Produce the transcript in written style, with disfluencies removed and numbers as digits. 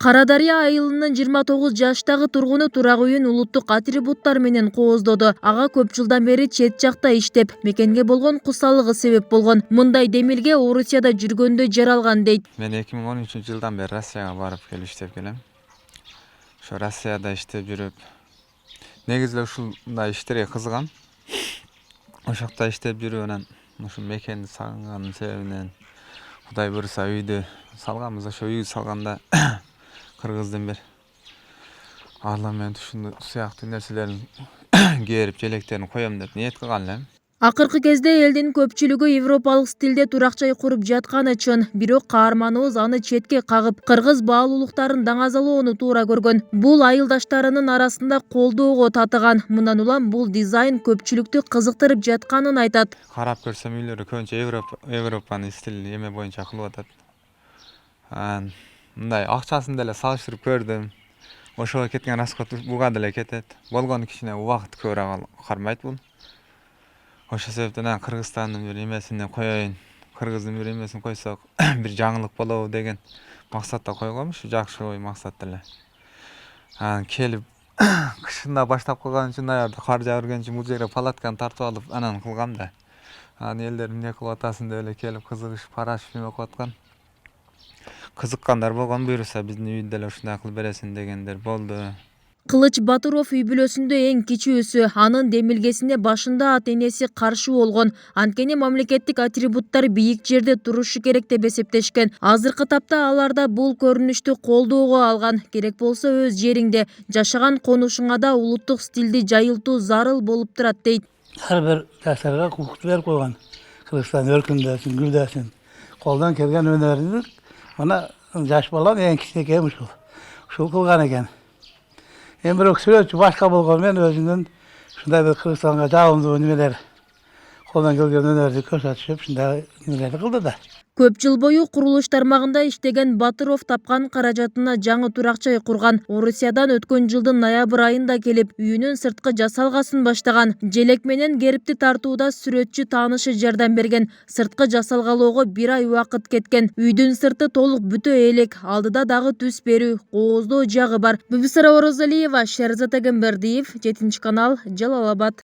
Карадария айылынын 29 жаштагы тургуну турак үйүн улуттук атрибуттар менен кооздоду. Ага көп жылдан бери чет жакта иштеп, мекенге болгон кусалыгы себеп болгон. Мындай демилге Орусияда жүргөндө жаралган дейт. Мен 2013-жылдан бeri Россияга барып келип иштеп келем. Ошо Россияда иштеп жүрүп, негизи ушундай иштерге кызыгам. Ошокто иштеп жүрүп анан ушу мекенди сагынганын себебинен Кудай буйруса үйдү салганбыз. Ошо үйдү салганда кыргыздын бир парламент ушундай сыяктуу нерселерин кээрип желектерин коем деп ниет кылган элем. Акыркы кезде элдин көпчүлүгү европалык стилде турак-жай куруп жатканы чын. Бирок каарманыбыз аны четке кагып, кыргыз баалуулуктарын даңазалоону туура көргөн. Бул айылдаштарынын арасында колдоого татыган. Мындан улам бул дизайн көпчүлүктү кызыктырып жатканын айтат. Карап көрсөм үйлөрү көбүнчө Европанын стили эме боюнча кылып атат. Мындай акчасын деле салыштырып көрдүм. Ошого кеткен расход буга деле кетет. Болгону кичине убакыт көбүрөөк кармайт бул. Ошол себептен Кыргызстандын бир эмесине коеюн, кыргыздын бир эмесин койсок бир жаңылык болобу деген максатта койгом. Ушу жакшы ой максат эле. Келип кышында баштап кылган үчүн аярда кар жаап жүргөн үчүн бул жерге палатканы тартып алып анан кылгам да. Элдер эмне кылып атасың деп эле келип кызыгышып карашып эме кылып аткан. Кызыккандар болгон, буюрса биздин үйдү деле ушундай кылып бересиң дегендер болду. Кылыч Батыров үй бүлөсүндө эң кичүүсү. Анын демилгесине башында ата-энеси каршы болгон. Анткени мамлекеттик атрибуттар бийик жерде турушу керек деп эсептешкен. Азыркы тапта аларда бул көрүнүштү колдоого алган. Керек болсо өз жериңде, жашаган конушуңа да улуттук стилди жайылтуу зарыл болуп турат дейт. Ар бир жаштарга укукту берип койгон. Кыргызстан өркүндөсүн, гүлдөсүн. Колдон келген өнөрүн мына жаш балам эң кичинекей ушул кылган экен. Бирок сүрөтчү башка болгону менен өзүнүн ушундай бир Кыргызстанга жагымдуу немелер колдон келген өнөрдү көрсөтүшүп, ушундай немелерди кылды да. Көп жыл бою курулуш тармагында иштеген Батыров тапкан каражатына жаңы турак-жай курган. Орусиядан өткөн жылдын ноябрь айында келип, үйүнүн сырткы жасалгасын баштаган. Желек менен гербти тартууда сүрөтчү таанышы жардам берген. Сырткы жасалгалоого 1 ай убакыт кеткен. Үйдүн сырты толук бүтө элек, алдыда дагы түс берүү, кооздоо жагы бар. Бибисара Оразалиева, Шерзат Эгембердиев, 7 канал, Жалал Абад.